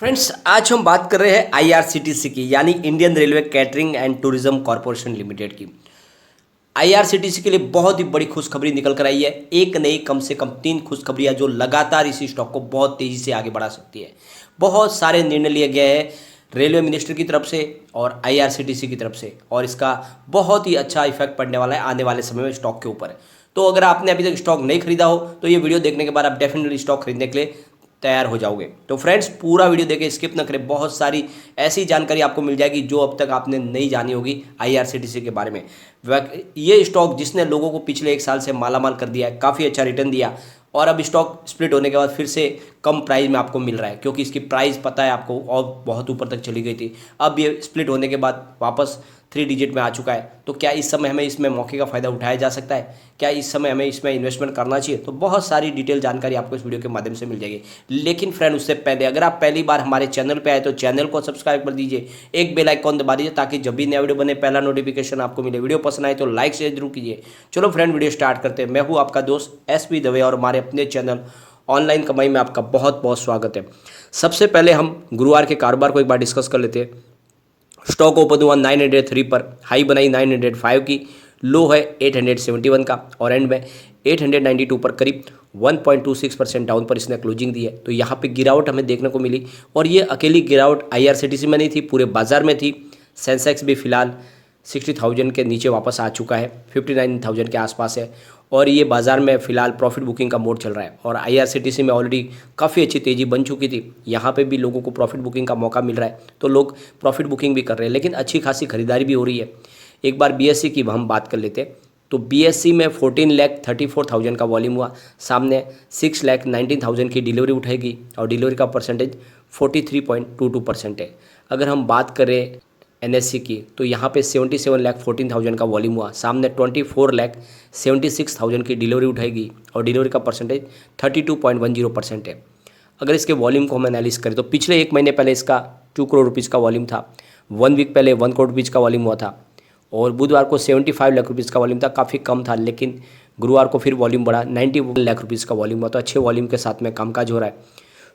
Friends, आज हम बात कर रहे हैं आईआरसीटीसी की, यानी Indian railway catering and tourism corporation limited की। आईआरसीटीसी के लिए बहुत ही बड़ी खुशखबरी निकल कर आई है। एक नहीं, कम से कम 3 खुशखबरियां जो लगातार इसी स्टॉक को बहुत तेजी से आगे बढ़ा सकती है। बहुत सारे निर्णय लिए गए हैं रेलवे मिनिस्टर की तरफ से और आईआरसीटीसी की तरफ से, और इसका बहुत ही अच्छा इफेक्ट पड़ने वाला है आने वाले समय में स्टॉक के ऊपर। तो अगर आपने अभी तक स्टॉक नहीं खरीदा हो तो ये वीडियो देखने के बाद आप डेफिनेटली स्टॉक खरीदने के लिए तैयार हो जाओगे। तो फ्रेंड्स, पूरा वीडियो देखें, स्किप ना करें। बहुत सारी ऐसी जानकारी आपको मिल जाएगी जो अब तक आपने नहीं जानी होगी आईआरसीटीसी के बारे में। ये स्टॉक जिसने लोगों को पिछले 1 साल से मालामाल कर दिया है, काफ़ी अच्छा रिटर्न दिया, और अब स्टॉक स्प्लिट होने के बाद फिर से कम प्राइस में आपको मिल रहा है, क्योंकि इसकी प्राइस पता है आपको और बहुत ऊपर तक चली गई थी। अब ये स्प्लिट होने के बाद वापस 3 डिजिट में आ चुका है। तो क्या इस समय हमें इसमें मौके का फ़ायदा उठाया जा सकता है? क्या इस समय हमें इसमें इन्वेस्टमेंट करना चाहिए? तो बहुत सारी डिटेल जानकारी आपको इस वीडियो के माध्यम से मिल जाएगी। लेकिन फ्रेंड, उससे पहले अगर आप पहली बार हमारे चैनल पे आए तो चैनल को सब्सक्राइब कर दीजिए, एक बेल आइकॉन दबा दीजिए, ताकि जब भी नया वीडियो बने पहला नोटिफिकेशन आपको मिले। वीडियो पसंद आए तो लाइक शेयर जरूर कीजिए। चलो फ्रेंड, वीडियो स्टार्ट करते हैं। मैं हूँ आपका दोस्त SP दवे, और हमारे अपने चैनल ऑनलाइन कमाई में आपका बहुत बहुत स्वागत है। सबसे पहले हम गुरुवार के कारोबार को एक बार डिस्कस कर लेते हैं। स्टॉक ओपन हुआ 903 पर, हाई बनाई 905 की, लो है 871 का, और एंड में 892 पर करीब 1.26% डाउन पर इसने क्लोजिंग दी है। तो यहाँ पे गिरावट हमें देखने को मिली, और ये अकेली गिरावट आईआरसीटीसी में नहीं थी, पूरे बाजार में थी। सेंसेक्स भी फिलहाल 60,000 के नीचे वापस आ चुका है, 59,000 के आसपास है, और ये बाज़ार में फ़िलहाल प्रॉफिट बुकिंग का मोड चल रहा है। और आईआरसीटीसी में ऑलरेडी काफ़ी अच्छी तेज़ी बन चुकी थी, यहाँ पे भी लोगों को प्रॉफिट बुकिंग का मौका मिल रहा है, तो लोग प्रॉफिट बुकिंग भी कर रहे हैं, लेकिन अच्छी खासी खरीदारी भी हो रही है। एक बार बीएससी की हम बात कर लेते हैं, तो बीएससी में 14,34,000 का वॉल्यूम हुआ, सामने 6,19,000 की डिलीवरी उठाएगी, और डिलीवरी का परसेंटेज 43.22% है। अगर हम बात करें एनएससी की, तो यहाँ पे 77,14,000 का वॉल्यूम हुआ, सामने 24,76,000 की डिलीवरी उठाएगी, और डिलीवरी का परसेंटेज 32.10% है। अगर इसके वॉल्यूम को हम एनालिस करें तो पिछले 1 महीने पहले इसका 2 करोड़ रुपीज़ का वॉल्यूम था, 1 वीक पहले 1 करोड़ रुपीज़ का वॉल्यूम हुआ था, और बुधवार को 75 लाख रुपीज़ का वॉल्यूम था, काफ़ी कम था, लेकिन गुरुवार को फिर वॉल्यूम बढ़ा, 91 लाख रुपीज़ का वॉल्यूम हुआ। तो अच्छे वॉल्यूम के साथ में कामकाज हो रहा है।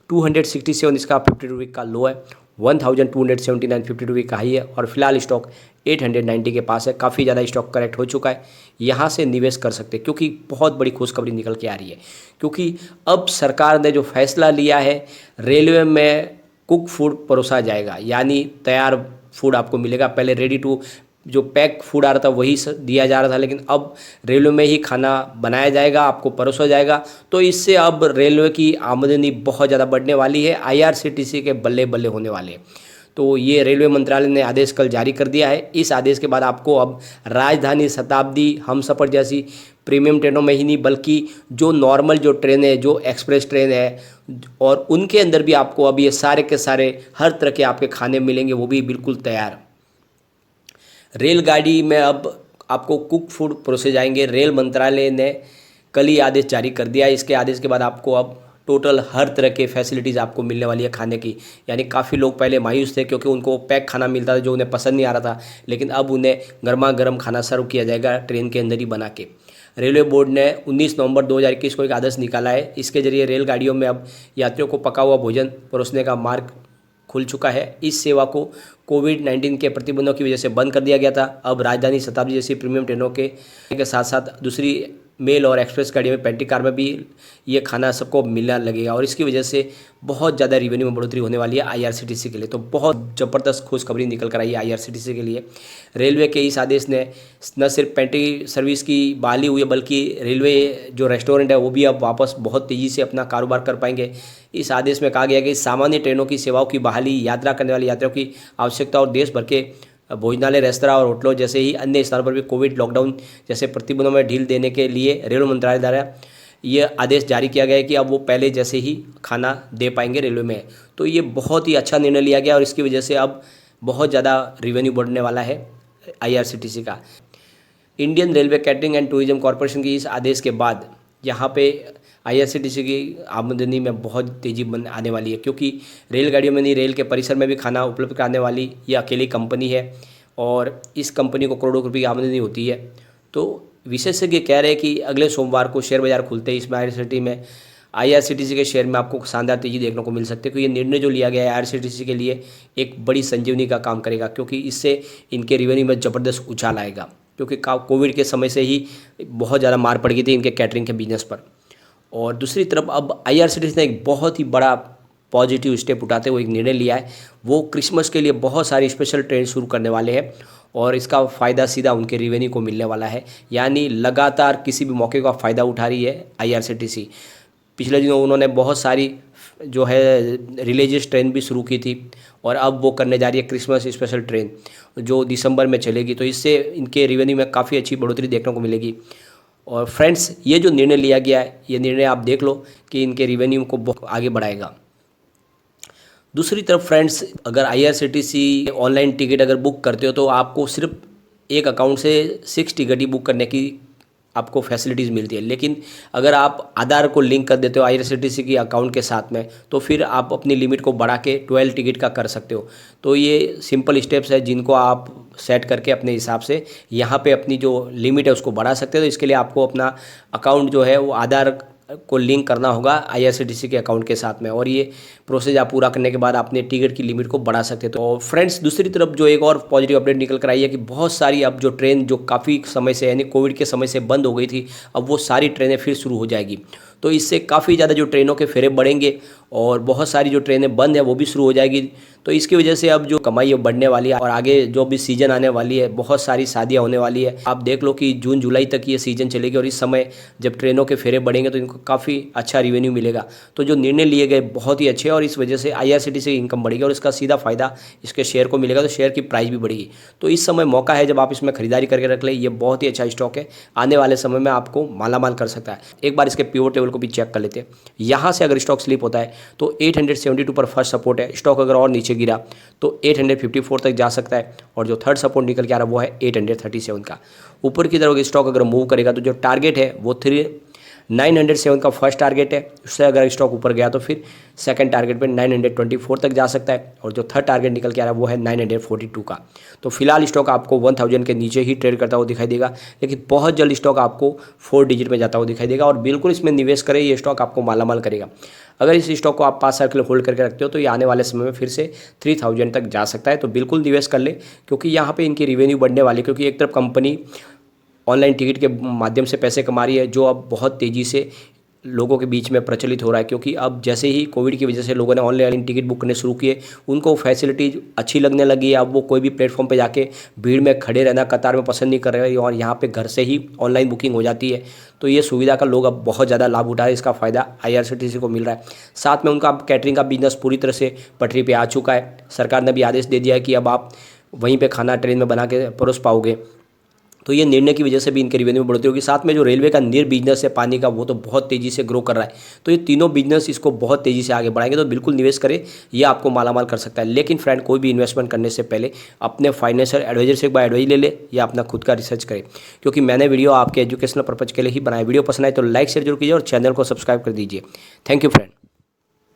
267 इसका 52 वीक का लो है, 1279 52 वीक का हाई है, और फिलहाल स्टॉक 890 के पास है। काफ़ी ज़्यादा स्टॉक करेक्ट हो चुका है, यहाँ से निवेश कर सकते हैं, क्योंकि बहुत बड़ी खुशखबरी निकल के आ रही है। क्योंकि अब सरकार ने जो फैसला लिया है, रेलवे में कुक फूड परोसा जाएगा, यानी तैयार फूड आपको मिलेगा। पहले रेडी टू जो पैक फूड आ रहा था वही दिया जा रहा था, लेकिन अब रेलवे में ही खाना बनाया जाएगा, आपको परोसा जाएगा। तो इससे अब रेलवे की आमदनी बहुत ज़्यादा बढ़ने वाली है, आईआरसीटीसी के बल्ले बल्ले होने वाले हैं। तो ये रेलवे मंत्रालय ने आदेश कल जारी कर दिया है। इस आदेश के बाद आपको अब राजधानी, शताब्दी, हमसफ़र जैसी प्रीमियम ट्रेनों में ही नहीं, बल्कि जो नॉर्मल जो ट्रेन है, जो एक्सप्रेस ट्रेन है, और उनके अंदर भी आपको अब ये सारे के सारे हर तरह के आपके खाने मिलेंगे, वो भी बिल्कुल तैयार। रेलगाड़ी में अब आपको कुक फूड परोसे जाएंगे। रेल मंत्रालय ने कल ही आदेश जारी कर दिया है। इसके आदेश के बाद आपको अब टोटल हर तरह के फैसिलिटीज़ आपको मिलने वाली है खाने की। यानी काफ़ी लोग पहले मायूस थे, क्योंकि उनको पैक खाना मिलता था जो उन्हें पसंद नहीं आ रहा था, लेकिन अब उन्हें गर्मा गर्म खाना सर्व किया जाएगा ट्रेन के अंदर ही बना के। रेलवे बोर्ड ने 19 नवंबर 2021 को एक आदेश निकाला है। इसके जरिए रेलगाड़ियों में अब यात्रियों को पका हुआ भोजन परोसने का मार्ग खुल चुका है। इस सेवा को कोविड-19 के प्रतिबंधों की वजह से बंद कर दिया गया था। अब राजधानी, शताब्दी जैसी प्रीमियम ट्रेनों के साथ साथ दूसरी मेल और एक्सप्रेस गाड़ियों में, पेंटी कार में भी ये खाना सबको मिलने लगेगा, और इसकी वजह से बहुत ज़्यादा रेवेन्यू में बढ़ोतरी होने वाली है आईआरसीटीसी के लिए। तो बहुत ज़बरदस्त खुशखबरी निकल कर आई है आईआरसीटीसी के लिए। रेलवे के इस आदेश ने न सिर्फ पेंटी सर्विस की बहाली हुई है, बल्कि रेलवे जो रेस्टोरेंट है वो भी अब वापस बहुत तेज़ी से अपना कारोबार कर पाएंगे। इस आदेश में कहा गया है कि सामान्य ट्रेनों की सेवाओं की बहाली, यात्रा करने वाले यात्रियों की आवश्यकता, और देश भर के भोजनालय, रेस्तरां और होटलों जैसे ही अन्य स्थानों पर भी कोविड लॉकडाउन जैसे प्रतिबंधों में ढील देने के लिए रेलवे मंत्रालय द्वारा ये आदेश जारी किया गया है कि अब वो पहले जैसे ही खाना दे पाएंगे रेलवे में। तो ये बहुत ही अच्छा निर्णय लिया गया, और इसकी वजह से अब बहुत ज़्यादा रेवेन्यू बढ़ने वाला है आईआरसीटीसी का। Indian railway catering and tourism corporation की इस आदेश के बाद यहाँ पे आईआरसीटीसी की आमदनी में बहुत तेज़ी आने वाली है, क्योंकि रेलगाड़ियों में नहीं, रेल के परिसर में भी खाना उपलब्ध कराने वाली ये अकेली कंपनी है, और इस कंपनी को करोड़ों रुपये की आमदनी होती है। तो विशेषज्ञ कह रहे हैं कि अगले सोमवार को शेयर बाजार खुलते ही इसमें आईआरसीटीसी में IRCTC के शेयर में आपको शानदार तेजी देखने को मिल सकती है। क्योंकि ये निर्णय जो लिया गया है IRCTC के लिए एक बड़ी संजीवनी का काम करेगा, क्योंकि इससे इनके रेवेन्यू में ज़बरदस्त उछाल आएगा। क्योंकि कोविड के समय से ही बहुत ज़्यादा मार पड़ गई थी इनके कैटरिंग के बिजनेस पर। और दूसरी तरफ अब IRCTC ने एक बहुत ही बड़ा पॉजिटिव स्टेप उठाते हुए एक निर्णय लिया है। वो क्रिसमस के लिए बहुत सारी स्पेशल ट्रेन शुरू करने वाले हैं और इसका फ़ायदा सीधा उनके रेवेन्यू को मिलने वाला है। यानी लगातार किसी भी मौके का फ़ायदा उठा रही है IRCTC। पिछले दिनों उन्होंने बहुत सारी जो है रिलीजियस ट्रेन भी शुरू की थी और अब वो करने जा रही है क्रिसमस स्पेशल ट्रेन जो दिसंबर में चलेगी। तो इससे इनके रेवेन्यू में काफ़ी अच्छी बढ़ोतरी देखने को मिलेगी। और फ्रेंड्स, ये जो निर्णय लिया गया है, ये निर्णय आप देख लो कि इनके रेवेन्यू को बहुत आगे बढ़ाएगा। दूसरी तरफ फ्रेंड्स, अगर IRCTC ऑनलाइन टिकट अगर बुक करते हो तो आपको सिर्फ एक अकाउंट से 6 टिकट ही बुक करने की आपको फैसिलिटीज़ मिलती है। लेकिन अगर आप आधार को लिंक कर देते हो IRCTC की अकाउंट के साथ में, तो फिर आप अपनी लिमिट को बढ़ा के 12 टिकट का कर सकते हो। तो ये सिंपल स्टेप्स है जिनको आप सेट करके अपने हिसाब से यहाँ पे अपनी जो लिमिट है उसको बढ़ा सकते हो। तो इसके लिए आपको अपना अकाउंट जो है वो आधार को लिंक करना होगा IRCTC के अकाउंट के साथ में, और ये प्रोसेस आप पूरा करने के बाद अपने टिकट की लिमिट को बढ़ा सकते हो। तो फ्रेंड्स, दूसरी तरफ जो एक और पॉजिटिव अपडेट निकल कर आई है कि बहुत सारी अब जो ट्रेन जो काफ़ी समय से यानी कोविड के समय से बंद हो गई थी, अब वो सारी ट्रेनें फिर शुरू हो जाएगी। तो इससे काफ़ी ज़्यादा जो ट्रेनों के फेरे बढ़ेंगे और बहुत सारी जो ट्रेनें बंद है वो भी शुरू हो जाएगी। तो इसकी वजह से अब जो कमाई है बढ़ने वाली है और आगे जो भी सीज़न आने वाली है, बहुत सारी शादियां होने वाली है। आप देख लो कि जून जुलाई तक ये सीज़न चलेगी और इस समय जब ट्रेनों के फेरे बढ़ेंगे तो इनको काफ़ी अच्छा रेवेन्यू मिलेगा। तो जो निर्णय लिए गए बहुत ही अच्छे हैं और इस वजह से IRCTC की इनकम बढ़ेगी और इसका सीधा फ़ायदा इसके शेयर को मिलेगा। तो शेयर की प्राइस भी बढ़ेगी। तो इस समय मौका है जब आप इसमें खरीदारी करके रख लें। ये बहुत ही अच्छा स्टॉक है, आने वाले समय में आपको मालामाल कर सकता है। एक बार इसके पिवट टेबल को भी चेक कर लेते हैं। यहाँ से अगर स्टॉक स्लिप होता है तो 872 पर फर्स्ट सपोर्ट है। स्टॉक अगर और नीचे गिरा तो 854 तक जा सकता है और जो थर्ड सपोर्ट निकल के आ रहा है वो है 837 का। ऊपर की तरफ स्टॉक अगर मूव करेगा तो जो टारगेट है वो 907 का फर्स्ट टारगेट है। उससे अगर स्टॉक ऊपर गया तो फिर सेकंड टारगेट पे 924 तक जा सकता है और जो थर्ड टारगेट निकल के आ रहा है वो है 942 का। तो फिलहाल स्टॉक आपको 1000 के नीचे ही ट्रेड करता हुआ दिखाई देगा, लेकिन बहुत जल्द स्टॉक आपको 4 डिजिट में जाता हुआ दिखाई देगा और बिल्कुल इसमें निवेश करें, ये स्टॉक आपको मालामाल करेगा। अगर इस स्टॉक को आप 5 साल के लिए होल्ड करके रखते हो तो ये आने वाले समय में फिर से 3000 तक जा सकता है। तो बिल्कुल निवेश कर ले, क्योंकि यहाँ पे इनकी रेवेन्यू बढ़ने वाली है। क्योंकि एक तरफ कंपनी ऑनलाइन टिकट के माध्यम से पैसे कमा रही है जो अब बहुत तेज़ी से लोगों के बीच में प्रचलित हो रहा है। क्योंकि अब जैसे ही कोविड की वजह से लोगों ने ऑनलाइन टिकट बुक करने शुरू किए, उनको फैसिलिटीज अच्छी लगने लगी है। अब वो कोई भी प्लेटफॉर्म पे जाके भीड़ में खड़े रहना, कतार में पसंद नहीं कर रहे और यहाँ पे घर से ही ऑनलाइन बुकिंग हो जाती है। तो ये सुविधा का लोग अब बहुत ज़्यादा लाभ उठा रहे हैं। इसका फ़ायदा IRCTC को मिल रहा है। साथ में उनका कैटरिंग का बिजनेस पूरी तरह से पटरी पर आ चुका है। सरकार ने भी आदेश दे दिया है कि अब आप वहीं पर खाना ट्रेन में बना के परोस पाओगे। तो ये निर्णय की वजह से भी इनके रेवेन्यू में बढ़ोतरी होगी। साथ में जो रेलवे का नियर बिजनेस है पानी का, वो तो बहुत तेज़ी से ग्रो कर रहा है। तो ये तीनों बिजनेस इसको बहुत तेज़ी से आगे बढ़ाएंगे। तो बिल्कुल निवेश करें, ये आपको मालामाल कर सकता है। लेकिन फ्रेंड, कोई भी इन्वेस्टमेंट करने से पहले अपने फाइनेंशियल एडवाइजर से एक बार एडवाइस ले ले या अपना खुद का रिसर्च करें। क्योंकि मैंने वीडियो आपके एजुकेशनल पर्पज़ के लिए ही बनाया। वीडियो पसंद आए तो लाइक शेयर जरूर कीजिए और चैनल को सब्सक्राइब कर दीजिए। Thank you friend.